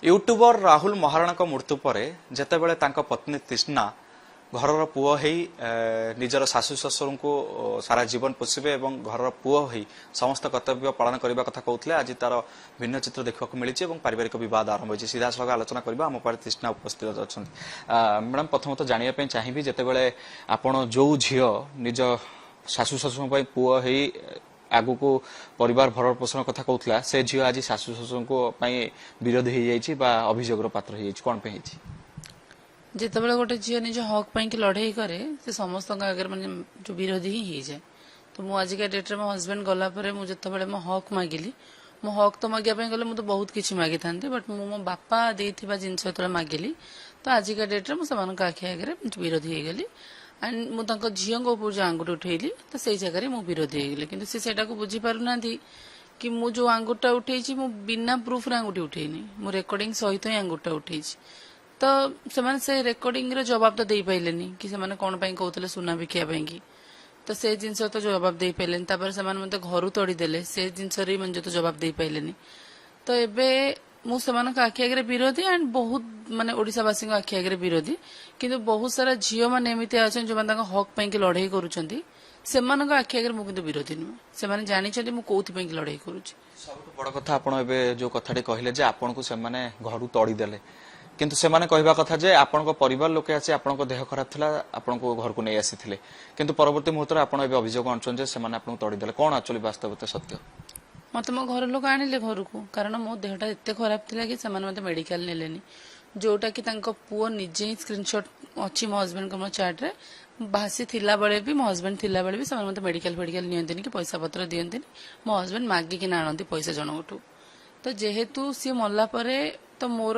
YouTuber Rahul Maharana मृत्यु पर जेतेबेले तांका पत्नी तृष्णा घरर पुओ हेई निजर शाशु शशुर को सारा जीवन पोषिबे एवं घरर पुओ हेई समस्त कर्तव्य पालन करने कथा कहते आज तार भिन्न चित्र देखा मिली और पारिवारिक बद आरंभ होती सीधा सड़क आलोचना करवा आम पारे तृष्णा उपस्थित अच्छा मैडम प्रथमतः जानापी चाहिए जितेबाला आपण जो झील निज शाशु शशुर पुओ हेई आगु को परिवार भरण पोषण कथा कहूला से झील आज शाशु शशुर को विरोधी हो जाए अभियोग पात्र हो कौन पे जितेबाला गोटे झील निज हक पाई लड़ाई करे से समस्त आगे माने जो विरोधी ही हो जाए तो मु आज डेट्रे मो हजबैंड गलापर मुझे मो हक मागिली मो हक तो मागे गले मुझे बहुत किसी मागी था बट मो बापा देथिबा जिनस जो मागिली तो आजिका डेट्रे मुझे आखि आगे विरोधी हो गली एंड मुझे झील ऊपर जो आंगुठी उठेली तो से जगह मुझे विरोधी हो गली कि सेटा को बुझी पारना कि मु जो आंगुठा उठे मु बिना प्रूफ रे आंगुठी उठेनी मु रेकर्डिंग सहित ही आंगुठा उठे तो से रेकर्डिंग रो जवाब तो दे पाइलेनी कि से कौन कहते सुना बिकिया की तो से जिनस तो जवाब दे पाइलेनी से मत घर तोड़ीदेले से जिनस तो जवाब दे पाइलेनी तो एबे मुझे आखि आगे विरोधी एंड बहुत माने ओडिशावासी आखि आगे विरोधी किंतु बहुत सारा झील मैंने एमती अच्छा जो हक पाई लड़ाई करुँच आखि आगे मुझे विरोधी नुह से जानी मुझे लड़ाई करुँच सब बड़ कथा आप जो कथाटी कहले जे आपन को सेमाने घर तोड़ीदेले किंतु सेमाने कहवा कथा जे आपन परिवार लोके आसी आपन देह खराब थिला आपन को घर को नहीं आसीथिले किंतु परवर्ती मुहूर्त आपन एबे अभियोग आणछन जे सेमाने आपन तोड़ीदेले कोन एक्चुअली वास्तवते सत्य मत मो घर लोक आनिले घर को कारण मो देहटा एते खराब थिला कि सेमाने मते मेडिकल नेलेनी जोटा कि तांको पुओ निजे ही स्क्रीनशॉट अच्छी मो हस्बैंड को मो चैट रे भासी थिला बेले भी मो हस्बैंड थिला बेले भी सेमाने मते मेडिकल नियंतिनी कि पैसा पत्र दियंतिनी मो हस्बैंड मागी कि आनंदी पैसा जनगठू तो जेहेतु सी मल्ला परे तो मोर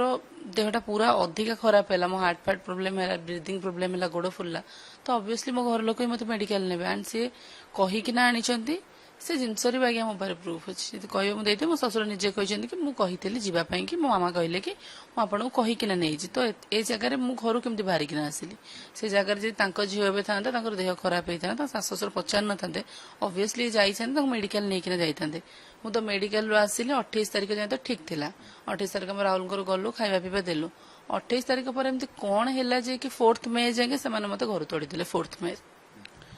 देहटा पूरा अधिका खराब है मो हार्ट फार्ट प्रोब्लेम है ब्रीदिंग प्रोब्लेम है गोड़ फुल्ला तो ऑब्वियसली मो घर लोक ही मते मेडिकल नेबे एंड सी कहीकिना आनिचंती से जिनस आज्ञा मो पारे प्रूफ अच्छी कह मुझे मो ससुर निजे कहते कि मुझे जावाई कि मो मामा कहले कि मुझे कहीकिना नहीं तो ए जगह मु घर केमती बाहरिकिना आसिली से जगह जी झील भी था देह खराब होता है ससुर पचार न था ऑब्वियसली जाइए मेडिकल नहीं जाइए मु तो मेडिकल रू आसिली 28 तारिख जाए तो ठीक थिला 28 तारिख में राहुल गलु खाଇବା पीवा देलु 28 तारिख पर एमती कौन है कि 4th मे जाए से मत घर तोड़ीदेले 4th मे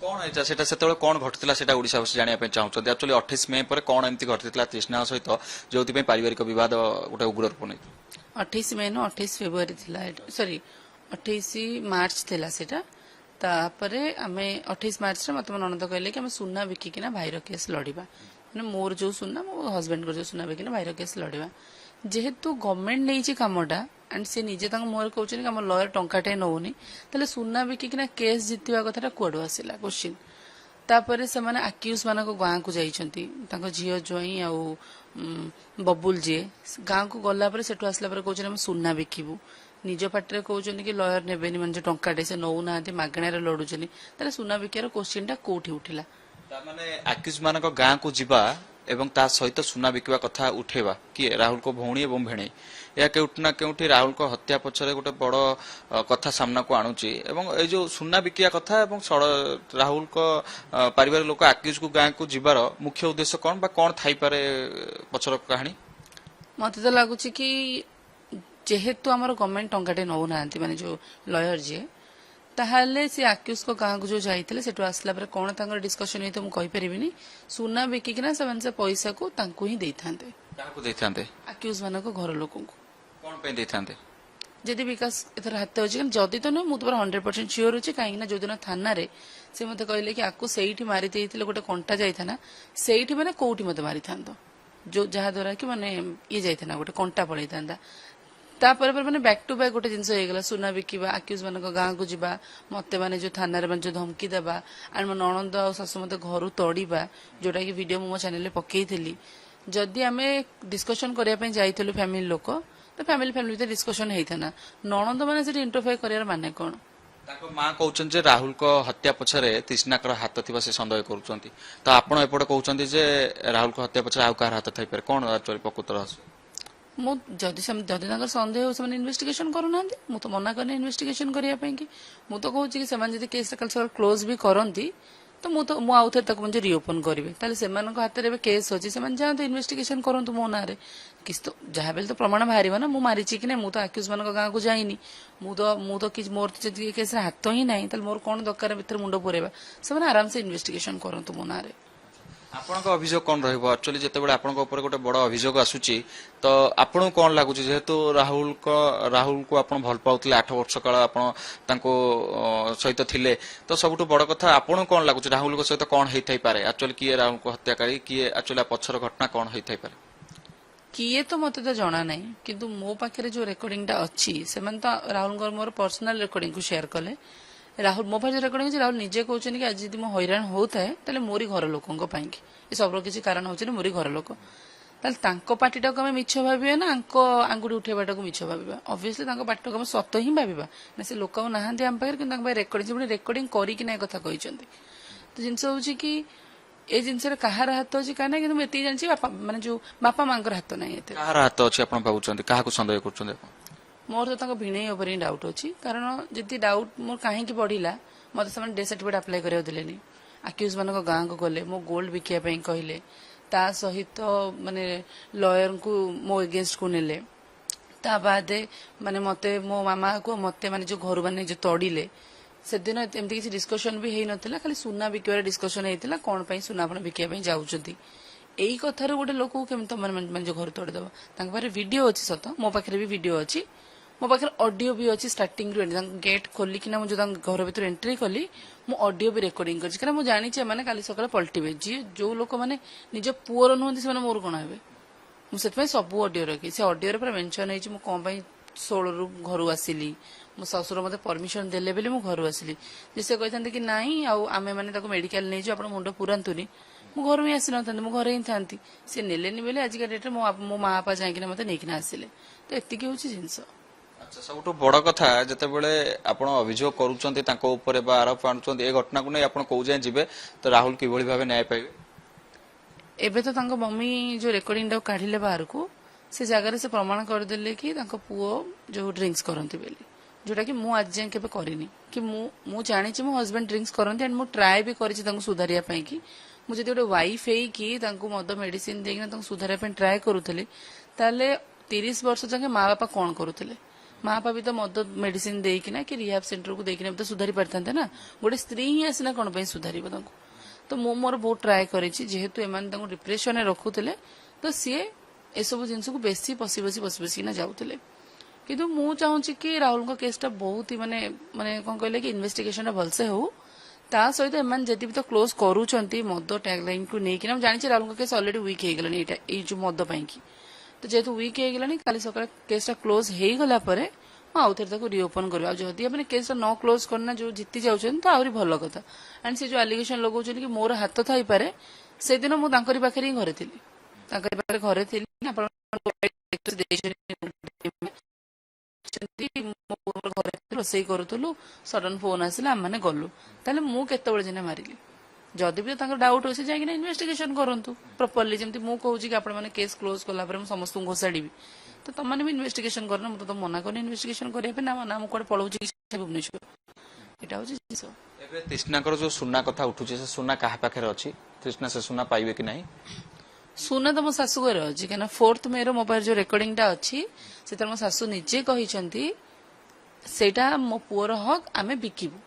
कौन है कौन घटला से ओडिशावासी जाना चाहते एक्चुअली 28 मे पर कौन एमती घटला तृष्णा सहित जो पारिवारिक बद गोटे उग्र रूप नहीं 28 मे नु 28 फेब्रुआरी थिला सॉरी 28 मार्च थिला सेटा तापरे आमे 28 मार्च रे मत ननद कहले कि हम सुना बिकिकिना भाईर केस लड़िबा माने मोर जो सुना मो हस्बैंड को जो सुना बिकिना भाईर केस लड़िबा जेहेतु गवर्नमेंट नहीं कामटा एंड से निजे मोर कहते कि लयर टंकाटे नौनी तेल सुना बिकिना केस जितवा कथा कौड़ आसला क्वेश्चन तापर से मैंने आक्यूज मान गाँ को जाइछंती झील ज्वाई आ बबुल जी गाँ को गलापर से आसला कहते सुना बिकबू निज पार्टी कहते कि लयर नेबेनि मान टंकाटे से नौना मागणार लड़ुचंती सुना बिकार क्वेश्चन टा कौटी उठिला माने आक्यूज मान गाँ को जीवा एवं ता सहित सुना बिकवा कथा उठेबा कि राहुल को भौणी एवं भेणे या केउटना केउठी राहुल को हत्या पछरे गोटे बड़ कथा सामना को आणुची एवं ए जो सुना बिकिया कथा एवं राहुल को पारिवारिक लोक आक्यूज को गाँ को जीवार मुख्य उद्देश्य कौन बा कौन थाई पारे पछर कहानी मते तो लागुची कि जेहेतु आमर गवर्नमेंट टंकाटे नौ नांती माने जो लॉयर जे ताहले से आक्यूज को गाँ को जो जाइए से आसला कौन तांकर डिस्कशन होई तो मु कहि परिबिनी सुना बिकिना से पैसा को तांको ही देथांते काको देथांते आक्यूज मान को घर लोक कौन पे देथांते जदि विकास एथर हाथ अच्छी जदि तो नुह मुझे 100% सियोर अच्छे कहीं जो दिन थाना रे से मते कहले कि आकु सेठी मारी देइथिले गोटे कंटा जाइथाना सेठी माने कोठी मते मारी थांतो जो जहा द्वारा कि माने ये जाइथाना गोटे कंटा पड़ै थांदा तापर मैंने बैक टू बैक गोटे जिनस हो सुना बिकवा आक्यूज मान गाँ को जीवा मत मैंने जो थाना जो धमकी देवा एंड मो ननद आ शाशु मत घर तोड़वा जोटा कि वीडियो मो चैनल पकईली जदि आम डिस्कसन करने जाइलु फैमिली लोक तो फैमिली फैमिली डिस्कसन होता ननद मैंने इंटरफेयर कर माने कौन माँ कहते राहुल को हत्या पछरे तृष्णाकर हाथ थी से सन्देह करुँच तो आपड़ एपटे कहते राहुल को हत्या पछरे आउ कहार हाथ थी कौन एक्चुअली प्रकृत रहस्य जदि सन्देह हो इन्वेस्टिगेशन करूना मु तो मना करनी इन्वेस्टिगेशन करने की मु तो कहूँ कि केस क्लोज भी करती ମୁଁ ଆଉ ଥରେ ତାକୁ ମାନେ ରିଓପନ କରିବି ତାହେଲେ ସେମାନଙ୍କ ହାତରେ ଏବେ କେସ୍ ଅଛି ସେମାନେ ଯାଆନ୍ତୁ ଇନଭେଷ୍ଟିଗେସନ କରନ୍ତୁ ମୋ ନାଁରେ କିଛି ତ ଯାହା ବି ହେଲେ ତ ପ୍ରମାଣ ବାହାରିବ ନା ମୁଁ ମାରିଛି କି ନାହିଁ ମୁଁ ତ ଆକ୍ୟୁଜ ମାନଙ୍କ ଗାଁକୁ ଯାଇନି ମୁଁ ତ କିଛି ମୋର ତ ଯଦି କେସରେ ହାତ ହିଁ ନାହିଁ ତାହେଲେ ମୋର କଣ ଦରକାର ଭିତରେ ମୁଣ୍ଡ ପୁରେଇବା ସେମାନେ ଆରାମସେ ଇନଭେଷ୍ଟିଗେସନ କରନ୍ତୁ ମୋ ନାଁରେ। ଆପଣଙ୍କ ଅଭିଯୋଗ କଣ ରହିବ ଆକ୍ଚୁଆଲି ଯେତେବେଳେ ଆପଣଙ୍କ ଉପରେ ଗୋଟେ ବଡ ଅଭିଯୋଗ ଆସୁଛି ତ ଆପଣଙ୍କୁ କଣ ଲାଗୁଛି ଯେହେତୁ ରାହୁଲକୁ ଆପଣ ଭଲ ପାଉଥିଲେ 8 ବର୍ଷ କାଳ ଆପଣ ତାଙ୍କ ସହିତ ଥିଲେ ତ ସବୁଠୁ ବଡ କଥା ଆପଣଙ୍କୁ କଣ ଲାଗୁଛି ରାହୁଲଙ୍କ ସହିତ କଣ ହେଇଥାଇପାରେ ଆକ୍ଚୁଆଲି କିଏ ରାହୁଲଙ୍କୁ ହତ୍ୟାକାରୀ କିଏ ଆକ୍ଚୁଆଲି ପଛର ଘଟଣା କଣ ହେଇଥାଇପାରେ? କିଏ ତ ମତେ ତ ଜଣା ନାହିଁ କିନ୍ତୁ ମୋ ପାଖରେ ଯୋଉ ରେକର୍ଡିଂଟା ଅଛି ସେମାନେ ତ ରାହୁଲଙ୍କର ମୋର ପର୍ସନାଲ ରେକର୍ଡିଂକୁ ସେୟାର କଲେ ରାହୁଲ ମୋ ପାଖରେ ଯୋଉ ରେକର୍ଡିଂ ଅଛି ରାହୁଲ ନିଜେ କହୁଛନ୍ତି କି ଆଜି ଯଦି ମୁଁ ହଇରାଣ ହଉଥାଏ ତାହେଲେ ମୋରି ଘର ଲୋକଙ୍କ ପାଇଁକି ଏ ସବୁର କିଛି କାରଣ ହଉଛି ମୋରି ଘର ଲୋକ ତାହେଲେ ତାଙ୍କ ପାର୍ଟିଟାକୁ ଆମେ ମିଛ ଭାବିବା ନା ଆଙ୍କ ଆଙ୍ଗୁଠି ଉଠେଇବାଟାକୁ ମିଛ ଭାବିବା ଅବଭିୟସଲି ତାଙ୍କ ପାର୍ଟିଟାକୁ ଆମେ ସତ ହିଁ ଭାବିବା ନା ସେ ଲୋକ ଆଉ ନାହାନ୍ତି ଆମ ପାଖରେ କିନ୍ତୁ ତାଙ୍କ ପାଖରେ ରେକର୍ଡିଂ ସେ ରେକର୍ଡିଂ କରିକି ନା ଏ କଥା କହିଛନ୍ତି ତ ଜିନିଷ ହଉଛି କି ଏ ଜିନିଷରେ କାହାର ହାତ ଅଛି କାହା ନାହିଁ କିନ୍ତୁ ମୁଁ ଏତିକି ଜାଣିଛି ମାନେ ଯୋଉ ବାପା ମାଙ୍କର ହାତ ନାହିଁ ଏତେ କାହାର ହାତ ଅଛି ଆପଣ ଭାବୁଛନ୍ତି କାହାକୁ ସନ୍ଦେହ କରୁଛନ୍ତି ଆପଣ? ମୋର ତ ତାଙ୍କ ଭିଣେଇ ଉପରେ ହିଁ ଡାଉଟ୍ ଅଛି କାରଣ ଯଦି ଡାଉଟ୍ ମୋର କାହିଁକି ବଢିଲା ମତେ ସେମାନେ ଡେଥ୍ ସାର୍ଟିଫିକେଟ୍ ଆପ୍ଲାଏ କରିବାକୁ ଦେଲେନି ଆକ୍ୟୁଜ ମାନଙ୍କ ଗାଁକୁ ଗଲେ ମୋ ଗୋଲ୍ଡ ବିକିବା ପାଇଁ କହିଲେ ତା ସହିତ ମାନେ ଲୟରଙ୍କୁ ମୋ ଏଗେନ୍ଷ୍ଟକୁ ନେଲେ ତା ବାଦେ ମାନେ ମତେ ମୋ ମାମାକୁ ମତେ ମାନେ ଯୋଉ ଘରୁ ମାନେ ଯୋଉ ତଡ଼ିଲେ ସେଦିନ ଏମିତି କିଛି ଡିସ୍କସନ ବି ହେଇନଥିଲା ଖାଲି ସୁନା ବିକିବାର ଡିସ୍କସନ ହେଇଥିଲା କଣ ପାଇଁ ସୁନା ଆପଣ ବିକିବା ପାଇଁ ଯାଉଛନ୍ତି ଏଇ କଥାରୁ ଗୋଟେ ଲୋକକୁ କେମିତି ମାନେ ଯୋଉ ଘରୁ ତଡ଼ିଦବ ତାଙ୍କ ପାଖରେ ଭିଡିଓ ଅଛି ସତ ମୋ ପାଖରେ ବି ଭିଡିଓ ଅଛି ମୋ ପାଖରେ ଅଡିଓ ବି ଅଛି ଷ୍ଟାର୍ଟିଂରୁ ତାଙ୍କ ଗେଟ୍ ଖୋଲିକିନା ମୁଁ ଯୋଉ ତାଙ୍କ ଘର ଭିତରୁ ଏଣ୍ଟ୍ରି କଲି ମୁଁ ଅଡିଓ ବି ରେକର୍ଡିଂ କରିଛି କାରଣ ମୁଁ ଜାଣିଛି ଏମାନେ କାଲି ସକାଳେ ପଲଟିବେ ଯିଏ ଯୋଉ ଲୋକମାନେ ନିଜ ପୁଅର ନୁହନ୍ତି ସେମାନେ ମୋର କଣ ହେବେ ମୁଁ ସେଥିପାଇଁ ସବୁ ଅଡିଓ ରଖି ସେ ଅଡିଓରେ ପୁରା ମେନସନ ହେଇଛି ମୁଁ କଣ ପାଇଁ 16ରୁ ଘରୁ ଆସିଲି ମୋ ଶ୍ୱଶୁର ମତେ ପରମିଶନ ଦେଲେ ବୋଲି ମୁଁ ଘରୁ ଆସିଲି ଯେ ସେ କହିଥାନ୍ତି କି ନାଇଁ ଆଉ ଆମେ ମାନେ ତାକୁ ମେଡିକାଲ ନେଇଛୁ ଆପଣ ମୁଣ୍ଡ ପୁରାନ୍ତୁନି ମୁଁ ଘରୁ ହିଁ ଆସିନଥାନ୍ତି ମୁଁ ଘରେ ହିଁ ଥାନ୍ତି ସେ ନେଲେନି ବୋଲି ଆଜିକା ଡେଟ୍ରେ ମୋ ମା ବାପା ଯାଇକିନା ମତେ ନେଇକିନା ଆସିଲେ ତ ଏତିକି ହଉଛି ଜିନିଷ। ଆଚ୍ଛା ସବୁଠୁ ବଡ କଥା ଯେତେବେଳେ ଆପଣ ଅଭିଯୋଗ କରୁଛନ୍ତି ତାଙ୍କ ଉପରେ ବା ଆରୋପ ଆଣୁଛନ୍ତି ଏ ଘଟଣାକୁ ନେଇ ଆପଣ କୋଉ ଯାଏଁ ଯିବେ ତ ରାହୁଲ କିଭଳି ଭାବେ ନ୍ୟାୟ ପାଇବେ? ଏବେ ତ ତାଙ୍କ ମମି ଯୋଉ ରେକର୍ଡିଂଟାକୁ କାଢିଲେ ବାହାରକୁ ସେ ଜାଗାରେ ସେ ପ୍ରମାଣ କରିଦେଲେ କି ତାଙ୍କ ପୁଅ ଯୋଉ ଡ୍ରିଙ୍କସ କରନ୍ତି ବୋଲି ଯୋଉଟା କି ମୁଁ ଆଜି ଯାଏଁ କେବେ କରିନି କି ମୁଁ ଜାଣିଛି ମୋ ହଜବେଣ୍ଡ ଡ୍ରିଙ୍କସ କରନ୍ତି ଆଣ୍ଡ ମୁଁ ଟ୍ରାଏ ବି କରିଛି ତାଙ୍କୁ ସୁଧାରିବା ପାଇଁ କି ମୁଁ ଯଦି ଗୋଟେ ୱାଇଫ ହେଇକି ତାଙ୍କୁ ମଦ ମେଡିସିନ ଦେଇକିନା ତାଙ୍କୁ ସୁଧାରିବା ପାଇଁ ଟ୍ରାଏ କରୁଥିଲି ତାହେଲେ 30 ବର୍ଷ ଯାକେ ମା ବାପା କଣ କରୁଥିଲେ ମା ବାପା ବି ତ ମଦ ମେଡିସିନ ଦେଇକିନା କି ରିହାବ ସେଣ୍ଟରକୁ ଦେଇକିନା ବି ତ ସୁଧାରି ପାରିଥାନ୍ତେ ନା ଗୋଟେ ସ୍ତ୍ରୀ ହିଁ ଆସିନା କଣ ପାଇଁ ସୁଧାରିବ ତାଙ୍କୁ ତ ମୁଁ ମୋର ବହୁତ ଟ୍ରାଏ କରିଛି ଯେହେତୁ ଏମାନେ ତାଙ୍କୁ ଡିପ୍ରେସନରେ ରଖୁଥିଲେ ତ ସିଏ ଏସବୁ ଜିନିଷକୁ ବେଶୀ ବସିକିନା ଯାଉଥିଲେ କିନ୍ତୁ ମୁଁ ଚାହୁଁଛି କି ରାହୁଲଙ୍କ କେସଟା ବହୁତ ହି ମାନେ ମାନେ କଣ କହିଲେ କି ଇନଭେଷ୍ଟିଗେସନଟା ଭଲସେ ହଉ ତା ସହିତ ଏମାନେ ଯଦି ବି ତ କ୍ଲୋଜ କରୁଛନ୍ତି ମଦ ଟ୍ୟାଗ ଲାଇନକୁ ନେଇକିନା ମୁଁ ଜାଣିଛି ରାହୁଲଙ୍କ କେସ୍ ଅଲରେଡି ୱିକ୍ ହେଇଗଲାଣି ଏଇ ଯୋଉ ମଦ ପାଇଁକି ତ ଯେହେତୁ ୱିକ୍ ହେଇଗଲାଣି କାଲି ସକାଳେ କେସଟା କ୍ଲୋଜ ହେଇଗଲା ପରେ ମୁଁ ଆଉଥରେ ତାକୁ ରିଓପନ କରିବି ଆଉ ଯଦି ଆପଣ କେସଟା ନ କ୍ଲୋଜ କରିନା ଯୋଉ ଜିତି ଯାଉଛନ୍ତି ତ ଆହୁରି ଭଲ କଥା ଆଣ୍ଡ ସେ ଯୋଉ ଆଲିଗେସନ ଲଗାଉଛନ୍ତି କି ମୋର ହାତ ଥାଇପାରେ ସେଦିନ ମୁଁ ତାଙ୍କରି ପାଖରେ ହିଁ ଘରେ ଥିଲି ତାଙ୍କରି ପାଖରେ ଘରେ ଥିଲି ଆପଣ ଘରେ ରୋଷେଇ କରୁଥିଲୁ ସଡନ ଫୋନ ଆସିଲା ଆମେ ଗଲୁ ତାହେଲେ ମୁଁ କେତେବେଳେ ଯେନେ ମାରିଲି ଯଦି ବି ତାଙ୍କର ଡାଉଟ୍ ଅଛି ଯାଇକିନା ଇନଭେଷ୍ଟିଗେସନ କରନ୍ତୁ ପ୍ରପରଲି ଯେମିତି ମୁଁ କହୁଛି କି ଆପଣ ମାନେ କେସ୍ କ୍ଲୋଜ କଲା ପରେ ମୁଁ ସମସ୍ତଙ୍କୁ ଘୋଷାଡ଼ିବି ତ ତମାନେ ବି ଇନଭେଷ୍ଟିଗେସନ କରନା ମୁଁ ତ ମନା କରୁନି ଇନଭେଷ୍ଟିଗେସନ କରିବା ପାଇଁ ନା ମୁଁ କୁଆଡେ ପଳଉଛି ଭୁବନେଶ୍ୱର ଏଇଟା ହଉଛି ଜିନିଷ। ଏବେ ତୃଷ୍ଣାଙ୍କର ଯୋଉ ସୁନା କଥା ଉଠୁଛି ସେ ସୁନା କାହା ପାଖରେ ଅଛି ତୃଷ୍ଣା ସେ ସୁନା ପାଇବେ କି ନାହିଁ? ସୁନା ତ ମୋ ଶାଶୁ ଘରେ ଅଛି କାହିଁକିନା 4th ମେ ର ମୋ ପାଖରେ ଯୋଉ ରେକର୍ଡିଂଟା ଅଛି ସେଥିରେ ମୋ ଶାଶୁ ନିଜେ କହିଛନ୍ତି ସେଇଟା ମୋ ପୁଅର ହକ୍ ଆମେ ବିକିବୁ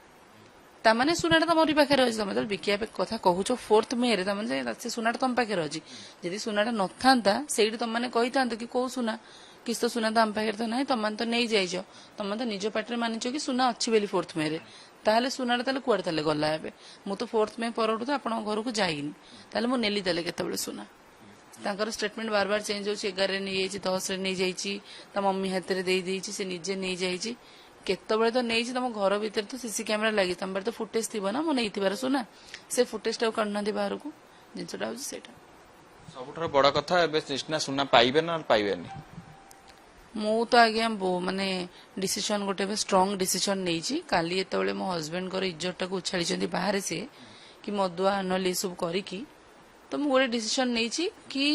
ତାମାନେ ସୁନାଟା ତମରି ପାଖରେ ଅଛି ତମେ ଯେତେବେଳେ ବିକିବା କଥା କହୁଛ 4th ମେ ରେ ତାମାନେ ସେ ସୁନାଟା ତମ ପାଖରେ ଅଛି ଯଦି ସୁନାଟା ନଥାନ୍ତା ସେଇଠି ତମମାନେ କହିଥାନ୍ତ କି କୋଉ ସୁନା କିଛି ତ ସୁନା ତ ଆମ ପାଖରେ ତ ନାହିଁ ତମମାନେ ତ ନେଇଯାଇଛ ତମେ ତ ନିଜ ପାଟିରେ ମାନିଛ କି ସୁନା ଅଛି ବୋଲି 4th ମେ ରେ ତାହେଲେ ସୁନାଟା ତାହେଲେ କୁଆଡେ ତାହେଲେ ଗଲା ଏବେ ମୁଁ ତ 4th ମେ ପରଠୁ ତ ଆପଣଙ୍କ ଘରକୁ ଯାଇନି ତାହେଲେ ମୁଁ ନେଲି ତାହେଲେ କେତେବେଳେ ସୁନା ତାଙ୍କର ଷ୍ଟେଟମେଣ୍ଟ ବାର ଚେଞ୍ଜ ହଉଛି 11ରେ ନେଇଯାଇଛି 10ରେ ନେଇଯାଇଛି ତା ମମି ହାତରେ ଦେଇଦେଇଛି ସେ ନିଜେ ନେଇଯାଇଛି କେତେବେଳେ ତ ନେଇଛି ତମ ଘର ଭିତରେ ତ ସିସି କ୍ୟାମେରା ଲାଗିଛି ତମ ପାଖରେ ତ ଫୁଟେଜ ଥିବ ନା ମୁଁ ନେଇଥିବାର ସୁନା ସେ ଫୁଟେଜଟାକୁ କାଢୁନାହାନ୍ତି ବାହାରକୁ ଜିନିଷଟା ହଉଛି ସେଇଟା। ସବୁଠାରୁ ବଡ କଥା ଏବେ ତୃଷ୍ଣା ସୁନା ପାଇବେ ନା ପାଇବେନି? ମୁଁ ତ ଆଜ୍ଞା ମାନେ ଡିସିସନ ଗୋଟେ ଏବେ ଷ୍ଟ୍ରଙ୍ଗ ଡିସିସନ ନେଇଛି କାଲି ଯେତେବେଳେ ମୋ ହଜବେଣ୍ଡଙ୍କର ଇଜ୍ଜତଟାକୁ ଉଛାଳିଛନ୍ତି ବାହାରେ ସିଏ କି ମଦୁଆ ଆନଲି ସବୁ କରିକି ତ ମୁଁ ଗୋଟେ ଡିସିସନ ନେଇଛି କି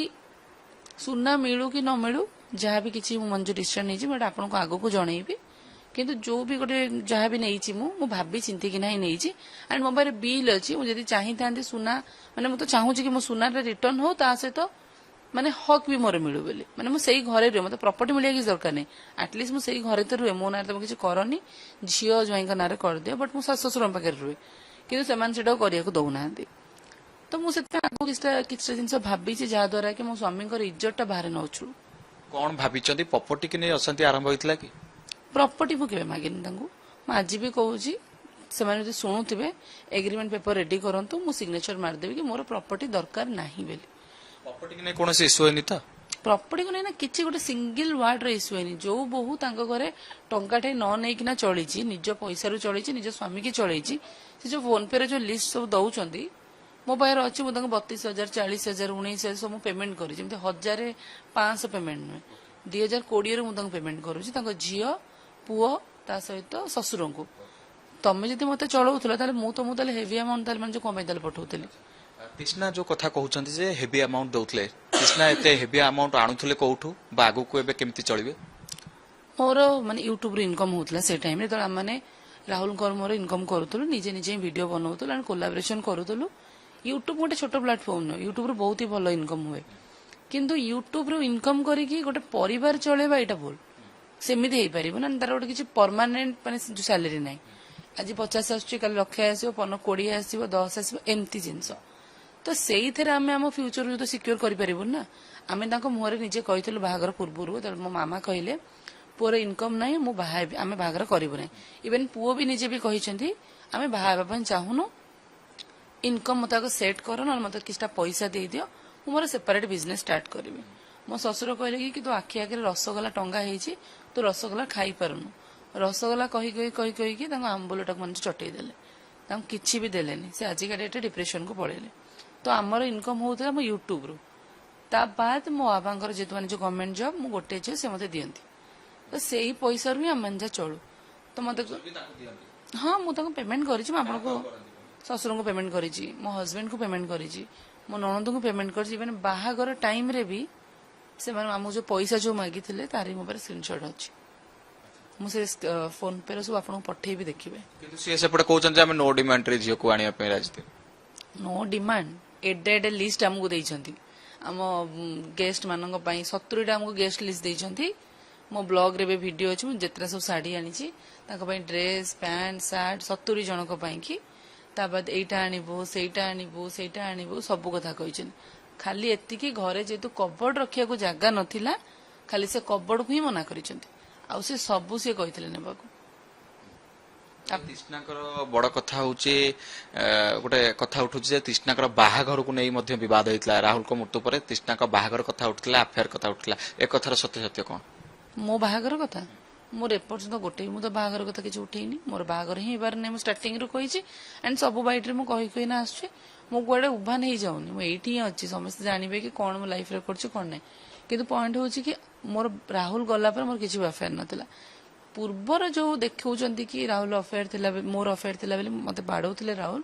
ସୁନା ମିଳୁ କି ନ ମିଳୁ ଯାହା ବି କିଛି ମୁଁ ମଞ୍ଜୁର ଡିସିସନ ନେଇଛି ମୁଁ ଆପଣଙ୍କୁ ଆଗକୁ ଜଣେଇବି କିନ୍ତୁ ଯୋଉ ବି ଗୋଟେ ଯାହା ବି ନେଇଛି ମୁଁ ଭାବି ଚିନ୍ତିକି ନାହିଁ ନେଇଛି ଆଣ୍ଡ ମୋ ପାଖରେ ବିଲ୍ ଅଛି। ମୁଁ ଯଦି ଚାହିଁଥାନ୍ତି ସୁନା ମାନେ ମୁଁ ତ ଚାହୁଁଛି କି ମୋ ସୁନାଟା ରିଟର୍ନ ହଉ ତା ସହିତ ମାନେ ହକ୍ ବି ମୋର ମିଳୁ ବୋଲି ମାନେ ମୁଁ ସେଇ ଘରେ ରୁହେ ମତେ ପ୍ରପର୍ଟି ମିଳିବା କିଛି ଦରକାର ନାହିଁ ଆଟଲିଷ୍ଟ ମୁଁ ସେଇ ଘରେ ତ ରୁହେ ମୋ ନାଁରେ ତମେ କିଛି କରନି ଝିଅ ଜ୍ୱାଇଁଙ୍କ ନାଁରେ କରିଦିଅ ବଟ୍ ମୁଁ ଶାଶୁ ଶ୍ୱଶୁରଙ୍କ ପାଖରେ ରୁହେ କିନ୍ତୁ ସେମାନେ ସେଟାକୁ କରିବାକୁ ଦଉନାହାନ୍ତି। ତ ମୁଁ ସେଥିପାଇଁ ଆଗକୁ କିଛିଟା ଜିନିଷ ଭାବିଛି ଯାହାଦ୍ୱାରା କି ମୋ ସ୍ୱାମୀଙ୍କର ଇଜ୍ଜତଟା ବାହାରେ ନ ଉଛୁଳୁ। କଣ ଭାବିଛନ୍ତି ପ୍ରପର୍ଟି କି ନେଇ ଅଶାନ୍ତି ଆରମ୍ଭ ହୋଇଥିଲା କି? ପ୍ରପର୍ଟି ମୁଁ କେବେ ମାଗିନି ତାଙ୍କୁ। ମୁଁ ଆଜି ବି କହୁଛି ସେମାନେ ଯଦି ଶୁଣୁଥିବେ ଏଗ୍ରିମେଣ୍ଟ ପେପର ରେଡି କରନ୍ତୁ ମୁଁ ସିଗ୍ନେଚର ମାରିଦେବି କି ମୋର ପ୍ରପର୍ଟି ଦରକାର ନାହିଁ ବୋଲି। ପ୍ରପର୍ଟି କି ନେଇ କୌଣସି ଇସ୍ୟୁ ହେଇନି ତ? ପ୍ରପର୍ଟିକୁ ନେଇ ନା କିଛି ଗୋଟେ ସିଙ୍ଗଲ ୱାର୍ଡର ଇସ୍ୟୁ ହେଇନି। ଯୋଉ ବୋହୂ ତାଙ୍କ ଘରେ ଟଙ୍କାଟେ ନ ନେଇକିନା ଚଳିଛି ନିଜ ପଇସାରୁ ଚଳିଛି ନିଜ ସ୍ୱାମୀ କି ଚଳେଇଛି ସେ ଯୋଉ ଫୋନ ପେ ରେ ଯୋଉ ଲିଷ୍ଟ ସବୁ ଦଉଛନ୍ତି ମୋ ପାଖରେ ଅଛି ମୁଁ ତାଙ୍କୁ 32,000 40,000 19,000 ସବୁ ପେମେଣ୍ଟ କରିଛି ଯେମିତି 1,500 ପେମେଣ୍ଟ ନୁହେଁ 2020ରୁ ମୁଁ ତାଙ୍କୁ ପେମେଣ୍ଟ କରୁଛି ତାଙ୍କ ଝିଅ ପୁଅ ତା ସହିତ ଶ୍ୱଶୁରଙ୍କୁ। ତମେ ଯଦି ମତେ ଚଳଉଥିଲ ତାହେଲେ ମୁଁ ତାହେଲେ ହେଭି ଆମାଉଣ୍ଟ ତାହେଲେ ମାନେ କଣ ପାଇଁ ତାହେଲେ ପଠଉଥିଲି। ତୃଷ୍ଣା ଯୋଉ କଥା କହୁଛନ୍ତି ଯେ ହେଭି ଆମାଉଣ୍ଟ ଦଉଥିଲେ ତୃଷ୍ଣା ଏତେ ହେଭି ଆମାଉଣ୍ଟ ଆଣୁଥିଲେ କୋଉଠୁ ବା ଆଗକୁ ଏବେ କେମିତି ଚଳିବେ? ମୋର ମାନେ ୟୁଟ୍ୟୁବରୁ ଇନକମ ହଉଥିଲା ସେ ଟାଇମରେ ଯେତେବେଳେ ଆମେ ରାହୁଲଙ୍କର ମୋର ଇନକମ କରୁଥିଲୁ ନିଜେ ନିଜେ ଭିଡିଓ ବନାଉଥିଲୁ ଆଣ୍ଡ କୋଲାବରେସନ କରୁଥିଲୁ। ୟୁଟ୍ୟୁବ ଗୋଟେ ଛୋଟ ପ୍ଲାଟଫର୍ମ ନୁହେଁ ୟୁଟ୍ୟୁବରୁ ବହୁତ ହି ଭଲ ଇନକମ ହୁଏ କିନ୍ତୁ ୟୁଟ୍ୟୁବରୁ ଇନକମ କରିକି ଗୋଟେ ପରିବାର ଚଳେଇବା ଏଇଟା ଭୁଲ। ସେମିତି ହେଇପାରିବ ନା ତାର ଗୋଟେ କିଛି ପରମାନେଣ୍ଟ ମାନେ ସାଲାରୀ ନାହିଁ। ଆଜି 50 ଆସୁଛି କାଲି 1,00,000 ଆସିବ 20 ଆସିବ 10 ଆସିବ ଏମିତି ଜିନିଷ। ତ ସେଇଥିରେ ଆମେ ଆମ ଫ୍ୟୁଚର ତ ସିକ୍योର କରିପାରିବୁନି ନା। ଆମେ ତାଙ୍କ ମୁହଁରେ ନିଜେ କହିଥିଲୁ ବାହାଘର ପୂର୍ବରୁ ମୋ ମାମା କହିଲେ ପୁଅର ଇନକମ ନାହିଁ ମୁଁ ବାହା ହେବି ଆମେ ବାହାଘର କରିବୁ ନାହିଁ। ଇଭେନ ପୁଅ ବି ନିଜେ ବି କହିଛନ୍ତି ଆମେ ବାହା ହେବା ପାଇଁ ଚାହୁଁନୁ ଇନକମ ମତେ ଆଗ ସେଟ୍ କର ନହେଲେ ମତେ କିଛିଟା ପଇସା ଦେଇଦିଅ ମୁଁ ମୋର ସେପାରେଟ ବିଜନେସ ଷ୍ଟାର୍ଟ କରିବି। ମୋ ଶ୍ୱଶୁର କହିଲେ କି ତୋ ଆଖି ଆଗରେ ରସଗୋଲା ଟଙ୍ଗା ହେଇଛି ତୁ ରସଗୋଲା ଖାଇପାରୁନୁ। ରସଗୋଲା କହିକି ତାଙ୍କ ଆମ୍ବୁଲଟାକୁ ମାନେ ଚଟେଇ ଦେଲେ ତାଙ୍କୁ କିଛି ବି ଦେଲେନି। ସେ ଆଜିକା ଡେଟ୍ରେ ଡିପ୍ରେସନକୁ ପଳେଇଲେ। ତ ଆମର ଇନକମ ହଉଥିଲା ମୋ ୟୁଟ୍ୟୁବରୁ ତା ବାଦ ମୋ ବାବାଙ୍କର ଯେହେତୁ ମାନେ ଯୋଉ ଗଭର୍ଣ୍ଣମେଣ୍ଟ ଜବ ମୁଁ ଗୋଟେ ଝିଅ ସେ ମତେ ଦିଅନ୍ତି ତ ସେଇ ପଇସାରୁ ହିଁ ଆମେ ଯା ଚଳୁ। ତ ମତେ ହଁ ମୁଁ ତାଙ୍କୁ ପେମେଣ୍ଟ କରିଛି ମୁଁ ଆପଣଙ୍କୁ ଶ୍ୱଶୁରଙ୍କୁ ପେମେଣ୍ଟ କରିଛି ମୋ ହଜବେଣ୍ଡକୁ ପେମେଣ୍ଟ କରିଛି ମୋ ନଣନ୍ଦଙ୍କୁ ପେମେଣ୍ଟ କରିଛି ଇଭେନ ବାହାଘର ଟାଇମରେ ବି ସେମାନେ ଆମକୁ ଯୋଉ ପଇସା ଯୋଉ ମାଗିଥିଲେ ତାରି ମୋ ପାଖରେ ସ୍କ୍ରିନସଟ୍ ଅଛି। ମୁଁ ସେ ଫୋନ ପେ ର ସବୁ ଆପଣଙ୍କୁ ପଠେଇବି ଦେଖିବେ। କିନ୍ତୁ ସିଏ ସେପଟେ କହୁଛନ୍ତି ଆମେ ନୋ ଡିମାଣ୍ଡରେ ଝିଅକୁ ଆଣିବା ପାଇଁ ରାଜି। ନୋ ଡିମାଣ୍ଡ ଏଡେ ଲିଷ୍ଟ ଆମକୁ ଦେଇଛନ୍ତି ଆମ ଗେଷ୍ଟ ମାନଙ୍କ ପାଇଁ 70ଟା ଆମକୁ ଗେଷ୍ଟ ଲିଷ୍ଟ ଦେଇଛନ୍ତି। ମୋ ବ୍ଲଗରେ ଏବେ ଭିଡିଓ ଅଛି ମୁଁ ଯେତେଟା ସବୁ ଶାଢୀ ଆଣିଛି ତାଙ୍କ ପାଇଁ ଡ୍ରେସ ପ୍ୟାଣ୍ଟ ସାର୍ଟ 70 ଜଣଙ୍କ ପାଇଁ କି ତା ବାଦ ଏଇଟା ଆଣିବୁ ସେଇଟା ଆଣିବୁ ସବୁ କଥା କହିଛନ୍ତି। ଖାଲି ଏତିକି ଘରେ ଯେହେତୁ କବର୍ଡ ରଖିବାକୁ ଜାଗା ନଥିଲା ଖାଲି ସେ କବର୍ଡକୁ ହିଁ ମନା କରିଛନ୍ତି ଆଉ ସେ ସବୁ ସିଏ କହିଥିଲେ ନେବାକୁ। ତୃଷ୍ଣାଙ୍କର ବଡ କଥା ହଉଛି ଗୋଟେ କଥା ଉଠୁଛି ଯେ ତୃଷ୍ଣାଙ୍କର ବାହାଘରକୁ ନେଇ ମଧ୍ୟ ବିବାଦ ହେଇଥିଲା। ରାହୁଲଙ୍କ ମୃତ୍ୟୁ ପରେ ତୃଷ୍ଣାଙ୍କ ବାହାଘର କଥା ଉଠୁଥିଲା ଆଫେୟାର କଥା ଉଠୁଥିଲା ଏ କଥାର ସତ୍ୟ କଣ? ମୋ ବାହାଘର କଥା ମୋର ଏପର୍ଯ୍ୟନ୍ତ ଗୋଟେ ମୁଁ ତ ବାହାଘର କଥା କିଛି ଉଠେଇନି। ମୋର ବାହାଘର ହିଁ ହେବାର ନାହିଁ ମୁଁ ଷ୍ଟାର୍ଟିଂରୁ କହିଛି ଆଣ୍ଡ ସବୁ ବାଇଟରେ ମୁଁ କହିନା ଆସୁଛି। ମୁଁ କୁଆଡେ ଉଭାନ ହେଇଯାଉନି ମୁଁ ଏଇଠି ହିଁ ଅଛି ସମସ୍ତେ ଜାଣିବେ କି କଣ ମୋ ଲାଇଫରେ କରୁଛି କଣ ନାହିଁ। କିନ୍ତୁ ପଏଣ୍ଟ ହଉଛି କି ମୋର ରାହୁଲ ଗଲା ପରେ ମୋର କିଛି ବି ଆଫେୟାର ନଥିଲା। ପୂର୍ବର ଯୋଉ ଦେଖାଉଛନ୍ତି କି ରାହୁଲ ଅଫେୟାର ଥିଲା ମୋର ଅଫେୟାର ଥିଲା ବୋଲି ମତେ ବାଡଉଥିଲେ ରାହୁଲ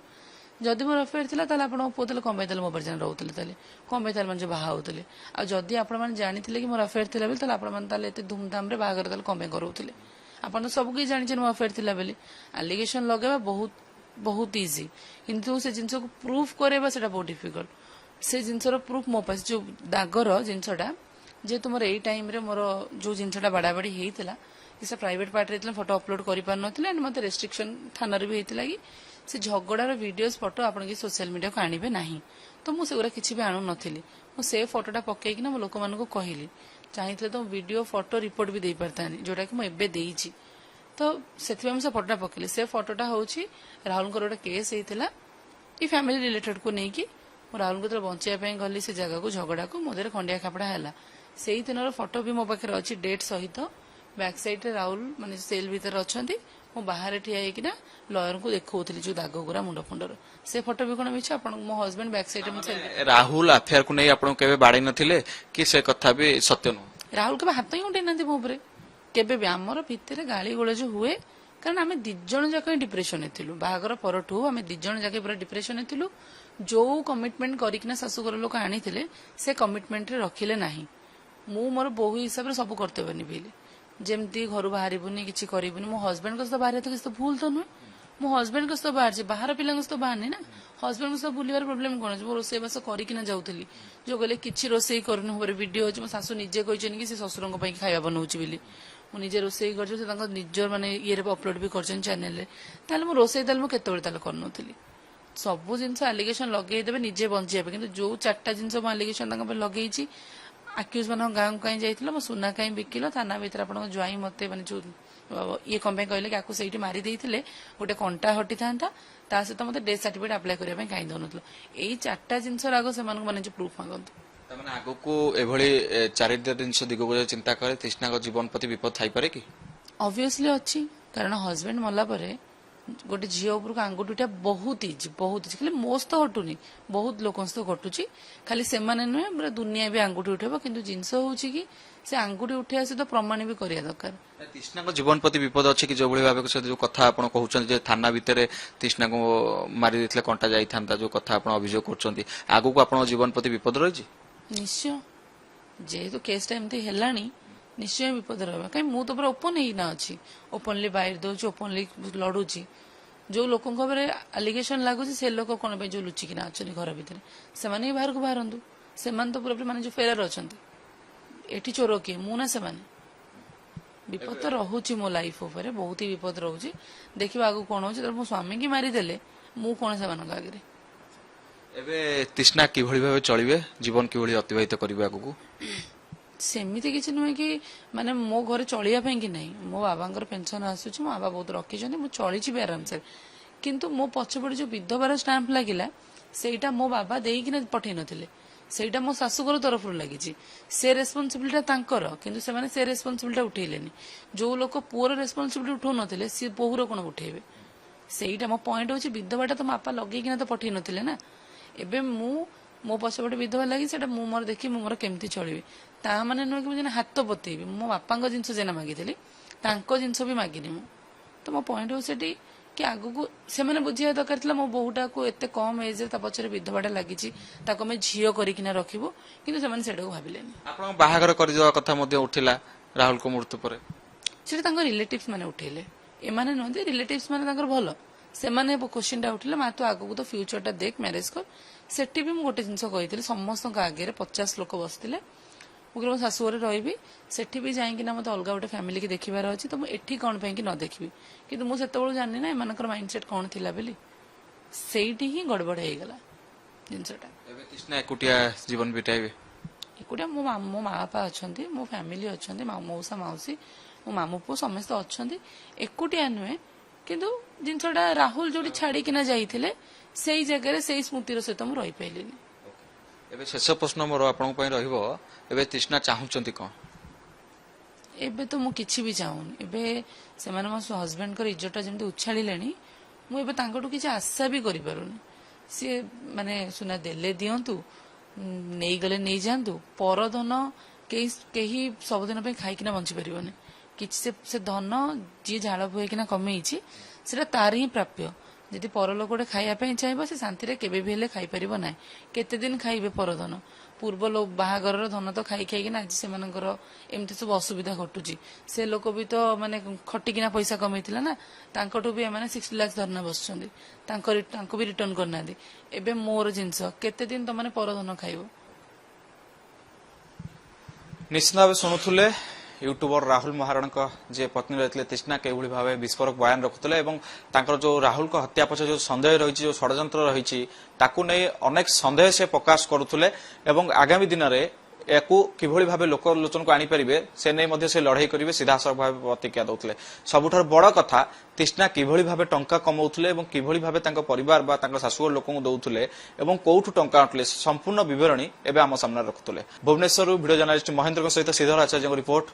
ଯଦି ମୋର ଅଫେୟାର ଥିଲା ତାହେଲେ ଆପଣଙ୍କ ପୁଅ ତାହେଲେ କଣ ପାଇଁ ତାହେଲେ ମୋ ପରିଚାଳନା ରହୁଥିଲେ ତାହେଲେ କଣ ପାଇଁ ତାହେଲେ ମାନେ ବାହା ହଉଥିଲେ ଆଉ ଯଦି ଆପଣମାନେ ଜାଣିଥିଲେ କି ମୋର ଅଫେୟାର ଥିଲା ବୋଲି ତାହେଲେ ଆପଣମାନେ ତାହେଲେ ଏତେ ଧୁମଧାମରେ ବାହାଘର ତାହେଲେ କଣ ପାଇଁ କରଉଥିଲେ। ଆପଣ ତ ସବୁ କିଛି ଜାଣିଛନ୍ତି ମୋ ଅଫେୟାର ଥିଲା ବୋଲି। ଆଲିଗେସନ ଲଗାଇବା ବହୁତ ଇଜି କିନ୍ତୁ ସେ ଜିନିଷକୁ ପ୍ରୁଫ୍ କରାଇବା ସେଟା ବହୁତ ଡିଫିକଲ୍ଟ। ସେ ଜିନିଷର ପ୍ରୁଫ୍ ମୋ ପାଖେ ଯୋଉ ଦାଗର ଜିନିଷଟା ଯେହେତୁ ମୋର ଏଇ ଟାଇମରେ ମୋର ଯୋଉ ଜିନିଷଟା ବାଡାବାଡି ହେଇଥିଲା ସେ ପ୍ରାଇଭେଟ ପାର୍ଟରେ ହେଇଥିଲା ଫଟୋ ଅପଲୋଡ କରିପାରୁନଥିଲେ ମତେ ରେଷ୍ଟ୍ରିକ୍ସନ ଥାନାରେ ବି ହେଇଥିଲା କି ସେ ଝଗଡାର ଭିଡିଓ ଫଟୋ ଆପଣ କି ସୋସିଆଲ ମିଡିଆକୁ ଆଣିବେ ନାହିଁ। ତ ମୁଁ ସେଗୁଡା କିଛି ବି ଆଣୁନଥିଲି। ମୁଁ ସେ ଫଟୋଟା ପକେଇକିନା ମୁଁ ଲୋକମାନଙ୍କୁ କହିଲି ଚାହିଁଥିଲେ ତ ଭିଡିଓ ଫଟୋ ରିପୋର୍ଟ ବି ଦେଇପାରିଥାନ୍ତି ଯୋଉଟା କି ମୁଁ ଏବେ ଦେଇଛି। ତ ସେଥିପାଇଁ ମୁଁ ସେ ଫଟୋଟା ପକେଇଲି। ସେ ଫଟୋଟା ହଉଛି ରାହୁଲଙ୍କର ଗୋଟେ କେସ୍ ହେଇଥିଲା ଏ ଫ୍ୟାମିଲି ରିଲେଟେଡକୁ ନେଇକି ମୁଁ ରାହୁଲଙ୍କୁ ଯେତେବେଳେ ବଞ୍ଚେଇବା ପାଇଁ ଗଲି ସେ ଜାଗାକୁ ଝଗଡାକୁ ମୋ ଦେହରେ ଖଣ୍ଡିଆ ଖାପଡା ହେଲା। ସେଇ ଦିନର ଫଟୋ ବି ମୋ ପାଖରେ ଅଛି ଡେଟ୍ ସହିତ। ବ୍ୟାକ୍ ସାଇଡରେ ରାହୁଲ ମାନେ ସେଲ ଭିତରେ ଅଛନ୍ତି ମୁଁ ବାହାରେ ଠିଆ ହେଇକିନା ଲୟରଙ୍କୁ ଦେଖଉଥିଲି ଯୋଉ ଦାଗ ଗୁରା ମୁଣ୍ଡ ଫୁଣ୍ଡର ସେ ଫଟୋ ବି କଣ ମିଛ ଆପଣ ମୋ ହଜବେଣ୍ଡ ବ୍ୟାକ୍ ସାଇଡରେ ରାହୁଲ ଆଫେୟାରକୁ ନେଇ ଆପଣଙ୍କୁ କେବେ ବାଡେଇ ନଥିଲେ କି ସେ କଥା ବି ସତ୍ୟ ନୁହଁ? ରାହୁଲ କେବେ ହାତ ହିଁ ଉଠେଇ ନାହାନ୍ତି ମୋ ଉପରେ କେବେ ବି। ଆମର ଭିତରେ ଗାଳି ଗୋଳଜ ହୁଏ କାରଣ ଆମେ 2 ଜଣ ଯାକ ହିଁ ଡିପ୍ରେସନରେ ଥିଲୁ। ବାହାଘର ପରଠୁ ଆମେ 2 ଜଣ ଯାକ ପୁରା ଡିପ୍ରେସନରେ ଥିଲୁ। ଯୋଉ କମିଟମେଣ୍ଟ କରିକିନା ଶାଶୁଘର ଲୋକ ଆଣିଥିଲେ ସେ କମିଟମେଣ୍ଟରେ ରଖିଲେ ନାହିଁ। ମୁଁ ମୋର ବୋହୂ ହିସାବରେ ସବୁ କର୍ତ୍ତବ୍ୟ ନିଭେଇଲି ଯେମିତି ଘରୁ ବାହାରିବୁନି କିଛି କରିବୁନି। ମୋ ହଜବେଣ୍ଡଙ୍କ ସହିତ ବାହାରିବା ତ କିଛି ତ ଭୁଲ ତ ନୁହେଁ। ମୋ ହଜବେଣ୍ଡଙ୍କ ସହିତ ବାହାରିଛି, ବାହାର ପିଲାଙ୍କ ସହିତ ବାହାରନି ନା। ହଜବେଣ୍ଡଙ୍କ ସହିତ ବୁଲିବାର ପ୍ରୋବ୍ଲେମ କଣ ଅଛି? ମୁଁ ରୋଷେଇବାସ କରିକିନା ଯାଉଥିଲି। ଯୋଉ କହିଲେ କିଛି ରୋଷେଇ କରୁନି, ମୋର ଭିଡିଓ ଅଛି। ମୋ ଶାଶୁ ନିଜେ କହିଛନ୍ତି କି ସେ ଶ୍ୱଶୁରଙ୍କ ପାଇଁ ଖାଇବା ବନଉଛି ବୋଲି। ମୁଁ ନିଜେ ରୋଷେଇ କରିଛି, ସେ ତାଙ୍କ ନିଜର ମାନେ ଇଏରେ ଅପଲୋଡ ବି କରିଛନ୍ତି ଚ୍ୟାନେଲରେ। ତାହେଲେ ମୁଁ ରୋଷେଇ ତାହେଲେ ମୁଁ କେତେବେଳେ ତାହେଲେ କରୁନଥିଲି? ସବୁ ଜିନିଷ ଆଲିଗେସନ ଲଗେଇଦେବେ ନିଜେ ବଞ୍ଚିବା ପାଇଁ, କିନ୍ତୁ ଯୋଉ 4ଟା ଜିନିଷ ମୁଁ ଆଲିଗେସନ ତାଙ୍କ ପାଇଁ ଲଗେଇଛି, ଆକ୍ୟୁଜ ମାନଙ୍କ ଗାଁକୁ କାହିଁ ଯାଇଥିଲ, ମୋ ସୁନା କାହିଁ ବିକିଲ, ଥାନା ଭିତରେ ଆପଣଙ୍କ ଜ୍ୱାଇଁ ମତେ ମାନେ ଯୋଉ ଇଏ କଣ ପାଇଁ କହିଲେ କି ଆକୁ ସେଇଠି ମାରି ଦେଇଥିଲେ ଗୋଟେ କଣ୍ଟା ହଟିଥାନ୍ତା, ତା ସହିତ ମତେ ଡେଥ୍ ସାର୍ଟିଫିକେଟ ଆପ୍ଲାଏ କରିବା ପାଇଁ କାହିଁ ଦଉନଥିଲ। ଏଇ 4ଟା ଜିନିଷ ଆଗ ସେମାନଙ୍କୁ ମାନେ ପ୍ରୁଫ ମାଗନ୍ତୁ। ତାମାନେ ଆଗକୁ ଏଭଳି ଚାରିଟା ଜିନିଷ ଦିଗକୁ ଯଦି ଚିନ୍ତା କରେ ତୃଷ୍ଣାଙ୍କ ଜୀବନ ପ୍ରତି ବିପଦ ଥାଇପାରେ କି? ଅବଭିୟସଲି ଅଛି, କାରଣ ହଜବେଣ୍ଡ ମଲା ପରେ ଗୋଟେ ଝିଅ ଉପରକୁ ଆଙ୍ଗୁଠି ଉଠିବା ବହୁତ ଇଜି, ଖାଲି ମୋ ସହିତ ଘଟୁନି, ବହୁତ ଲୋକଙ୍କ ସହିତ ଘଟୁଛି। ଖାଲି ସେମାନେ ନୁହେଁ, ପୁରା ଦୁନିଆ ବି ଆଙ୍ଗୁଠି ଉଠେଇବ। କିନ୍ତୁ ଜିନିଷ ହଉଛି କି ସେ ଆଙ୍ଗୁଠି ଉଠେଇବା ସହିତ ପ୍ରମାଣ ବି କରିବା ଦରକାର। ତୃଷ୍ଣାଙ୍କ ଜୀବନ ପ୍ରତି ବିପଦ ଅଛି କି? ଯୋଉଭଳି ଭାବେ ସେ ଯୋଉ କଥା ଆପଣ କହୁଛନ୍ତି ଯେ ଥାନା ଭିତରେ ତୃଷ୍ଣାଙ୍କୁ ମାରି ଦେଇଥିଲେ, କଣ୍ଟା ଯାଇଥାନ୍ତା, ଯୋଉ କଥା ଆପଣ ଅଭିଯୋଗ କରୁଛନ୍ତି, ଆଗକୁ ଆପଣଙ୍କ ଜୀବନ ପ୍ରତି ବିପଦ ରହିଛି? ନିଶ୍ଚୟ, ଯେହେତୁ କେସଟା ଏମିତି ହେଲାଣି, ନିଶ୍ଚୟ ବିପଦ ରହିବ। କାହିଁ ମୁଁ ତ ପୁରା ଓପନ ହେଇକିନା ଅଛି, ଓପନଲି ବାଇଟ ଦଉଛି, ଓପନଲି ଲଢୁଛି। ଯୋଉ ଲୋକଙ୍କ ଉପରେ ଆଲିଗେସନ ଲାଗୁଛି ସେ ଲୋକ କଣ ପାଇଁ ଯୋଉ ଲୁଚିକିନା ଅଛନ୍ତି ଘର ଭିତରେ, ସେମାନେ ହିଁ ବାହାରକୁ ବାହାରନ୍ତୁ। ସେମାନେ ତ ପୁରା ମାନେ ଯୋଉ ଫେରାର ଅଛନ୍ତି। ଏଠି ଚୋର କିଏ? ମୁଁ ନା ସେମାନେ? ବିପଦ ତ ରହୁଛି ମୋ ଲାଇଫ ଉପରେ, ବହୁତ ହି ବିପଦ ରହୁଛି। ଦେଖିବା ଆଗକୁ କଣ ହଉଛି। ମୋ ସ୍ୱାମୀକି ମାରିଦେଲେ ମୁଁ କଣ ସେମାନଙ୍କ ଆଗରେ? ଏବେ ତୃଷ୍ଣା କିଭଳି ଭାବେ ଚଳିବେ, ଜୀବନ କିଭଳି ଅତିବାହିତ କରିବେ ଆଗକୁ? ସେମିତି କିଛି ନୁହେଁ କି ମାନେ ମୋ ଘରେ ଚଳିବା ପାଇଁ କି ନାହିଁ। ମୋ ବାବାଙ୍କର ପେନସନ ଆସୁଛି, ମୋ ବାବା ବହୁତ ରଖିଛନ୍ତି, ମୁଁ ଚଳିଛି ବି ଆରାମସେ। କିନ୍ତୁ ମୋ ପଛପଟେ ଯୋଉ ବିଧବାର ଷ୍ଟାମ୍ପ ଲାଗିଲା, ସେଇଟା ମୋ ବାବା ଦେଇକିନା ପଠେଇ ନଥିଲେ, ସେଇଟା ମୋ ଶାଶୁଘର ତରଫରୁ ଲାଗିଛି। ସେ ରେସ୍ପନ୍ସିବିଲିଟା ତାଙ୍କର, କିନ୍ତୁ ସେମାନେ ସେ ରେସ୍ପନ୍ସିବିଲିଟା ଉଠେଇଲେନି। ଯୋଉ ଲୋକ ପୁଅର ରେସ୍ପନ୍ସିବିଲିଟି ଉଠଉନଥିଲେ, ସିଏ ବୋହୁର କଣ ଉଠେଇବେ? ସେଇଟା ମୋ ପଏଣ୍ଟ ହଉଛି, ବିଧବାଟା ତ ମୋ ବାପା ଲଗେଇକିନା ତ ପଠେଇ ନଥିଲେ ନା। ଏବେ ମୁଁ ମୋ ପଛପଟେ ବିଧବା ଲାଗି ସେଟା ମୁଁ ମୋର ଦେଖି ମୁଁ ମୋର କେମିତି ଚଳିବି। ତା ମାନେ ନୁହେଁ କି ମୁଁ ଯେନା ହାତ ବତେଇବି। ମୋ ବାପାଙ୍କ ଜିନିଷ ଯେନା ମାଗିଥିଲି, ତାଙ୍କ ଜିନିଷ ବି ମାଗିନି ମୁଁ। ତ ମୋ ପଏଣ୍ଟ ହଉଛି ସେଠି କି ଆଗକୁ ସେମାନେ ବୁଝିବା ଦରକାର ଥିଲା, ମୋ ବୋହୁଟାକୁ ଏତେ କମ ଏଜରେ ତା ପଛରେ ବିଧବାଟା ଲାଗିଛି, ତାକୁ ଆମେ ଝିଅ କରିକିନା ରଖିବୁ, କିନ୍ତୁ ସେମାନେ ସେଟାକୁ ଭାବିଲେନି। ଆପଣଙ୍କ ବାହାଘର କରିଦେବା କଥା ମଧ୍ୟ ଉଠିଲା ରାହୁଲଙ୍କ ମୃତ୍ୟୁ ପରେ। ସେଟା ତାଙ୍କ ରିଲେଟିଭ୍ସ ମାନେ ଉଠେଇଲେ, ଏମାନେ ନୁହନ୍ତି। ରିଲେଟିଭ୍ସ ମାନେ ତାଙ୍କର ଭଲ, ସେମାନେ କୋଶ୍ଚିନ୍ଟା ଉଠିଲେ, ମା ତୁ ଆଗକୁ ତ ଫ୍ୟୁଚରଟା ଦେଖ, ମ୍ୟାରେଜ କର। ସେଠି ବି ମୁଁ ଗୋଟେ ଜିନିଷ କହିଥିଲି ସମସ୍ତଙ୍କ ଆଗରେ, 50 ଲୋକ ବସିଥିଲେ। ମୁଁ କହିଲି ମୋ ଶାଶୁଘରେ ରହିବି, ସେଠି ବି ଯାଇକିନା ମତେ ଅଲଗା ଗୋଟେ ଫ୍ୟାମିଲି କି ଦେଖିବାର ଅଛି, ତ ମୁଁ ଏଠି କଣ ପାଇଁ କି ନ ଦେଖିବି। କିନ୍ତୁ ମୁଁ ସେତେବେଳୁ ଜାଣିନି ନା ଏମାନଙ୍କର ମାଇଣ୍ଡ ସେଟ୍ କଣ ଥିଲା ବୋଲି। ସେଇଠି ହିଁ ଗଡବଡ ହେଇଗଲା ଜିନିଷଟା। ଏବେ ତୃଷ୍ଣା ଏକୁଟିଆ ଜୀବନ ବିତାଇବେ? ଏକୁଟିଆ ମୋ ମା ବାପା ଅଛନ୍ତି, ମୋ ଫ୍ୟାମିଲି ଅଛନ୍ତି, ମଉସା ମାଉସୀ, ମୋ ମାମୁଁ ପୁଅ ସମସ୍ତେ ଅଛନ୍ତି। ଏକୁଟିଆ ନୁହେଁ, କିନ୍ତୁ ଜିନିଷଟା ରାହୁଲ ଯୋଉଠି ଛାଡିକିନା ଯାଇଥିଲେ, ସେଇ ଜାଗାରେ ସେଇ ସ୍ମୃତିର ସହିତ ମୁଁ ରହିପାରିଲିନି। ଏବେ ଶେଷ ପ୍ରଶ୍ନ ମୋର ଆପଣଙ୍କ ପାଇଁ ରହିବ, ଏବେ ତୃଷ୍ଣା ଚାହୁଁଛନ୍ତି କଣ? ଏବେ ତ ମୁଁ କିଛି ବି ଚାହୁଁନି। ଏବେ ସେମାନେ ମୋ ହଜବେଣ୍ଡଙ୍କର ଇଜ୍ଜତଟା ଯେମିତି ଉଛାଳିଲେଣି, ମୁଁ ଏବେ ତାଙ୍କଠୁ କିଛି ଆଶା ବି କରିପାରୁନି। ସିଏ ମାନେ ସୁନା ଦେଲେ ଦିଅନ୍ତୁ, ନେଇଗଲେ ନେଇଯାଆନ୍ତୁ, ପରଧନ କେହି ସବୁଦିନ ପାଇଁ ଖାଇକିନା ବଞ୍ଚି ପାରିବନି। କିଛି ସେ ଧନ ଯିଏ ଝାଳ ବୁହେଇକିନା କମେଇଛି, ସେଟା ତାର ହିଁ ପ୍ରାପ୍ୟ। ଯଦି ପରଲୋକ ଗୋଟେ ଖାଇବା ପାଇଁ ଚାହିଁବ, ସେ ଶାନ୍ତିରେ କେବେ ବି ହେଲେ ଖାଇପାରିବ ନାହିଁ। କେତେ ଦିନ ଖାଇବେ ପରଧନ? ପୂର୍ବ ବାହାଘରର ଧନ ତ ଖାଇକିନା ଆଜି ସେମାନଙ୍କର ଏମିତି ସବୁ ଅସୁବିଧା ଘଟୁଛି। ସେ ଲୋକ ବି ତ ମାନେ ଖଟିକିନା ପଇସା କମେଇଥିଲା ନା, ତାଙ୍କଠୁ ବି ଏମାନେ 60 ଲାખ ଧରନା ବସୁଛନ୍ତି, ତାଙ୍କୁ ବି ରିଟର୍ନ କରିନାହାନ୍ତି। ଏବେ ମୋର ଜିନିଷ କେତେ ଦିନ ତମାନେ ପରଧନ ଖାଇବ? ନିଶ୍ଚିତ ଭାବେ ଶୁଣୁଥିଲେ ୟୁଟ୍ୟୁବର ରାହୁଲ ମହାରଣାଙ୍କ ଯେ ପତ୍ନୀ ରହିଥିଲେ ତୃଷ୍ଣା, କିଭଳି ଭାବେ ବିସ୍ଫୋରକ ବୟାନ ରଖୁଥିଲେ ଏବଂ ତାଙ୍କର ଯୋଉ ରାହୁଲଙ୍କ ହତ୍ୟା ପଛରେ ଯୋଉ ସନ୍ଦେହ ରହିଛି, ଯୋଉ ଷଡଯନ୍ତ୍ର ରହିଛି, ତାକୁ ନେଇ ଅନେକ ସନ୍ଦେହ ସେ ପ୍ରକାଶ କରୁଥିଲେ ଏବଂ ଆଗାମୀ ଦିନରେ ୟାକୁ କିଭଳି ଭାବେ ଲୋକଲୋଚନକୁ ଆଣିପାରିବେ ସେ ନେଇ ମଧ୍ୟ ସେ ଲଢେଇ କରିବେ, ସିଧାସଳଖ ଭାବେ ପ୍ରତିକ୍ରିୟା ଦଉଥିଲେ। ସବୁଠାରୁ ବଡ କଥା, ତୃଷ୍ଣା କିଭଳି ଭାବେ ଟଙ୍କା କମାଉଥିଲେ ଏବଂ କିଭଳି ଭାବେ ତାଙ୍କ ପରିବାର ବା ତାଙ୍କ ଶାଶୁଘର ଲୋକଙ୍କୁ ଦଉଥିଲେ ଏବଂ କୋଉଠୁ ଟଙ୍କା ଆଣୁଥିଲେ, ସମ୍ପୂର୍ଣ୍ଣ ବିବରଣୀ ଏବେ ଆମ ସାମ୍ନାରେ ରଖୁଥିଲେ। ଭୁବନେଶ୍ୱରରୁ ଭିଡିଓ ଜର୍ଣ୍ଣାଲିଷ୍ଟ ମହେନ୍ଦ୍ରଙ୍କ ସହିତ ଶ୍ରୀଧର ଆଚାର୍ଯ୍ୟଙ୍କ ରିପୋର୍ଟ।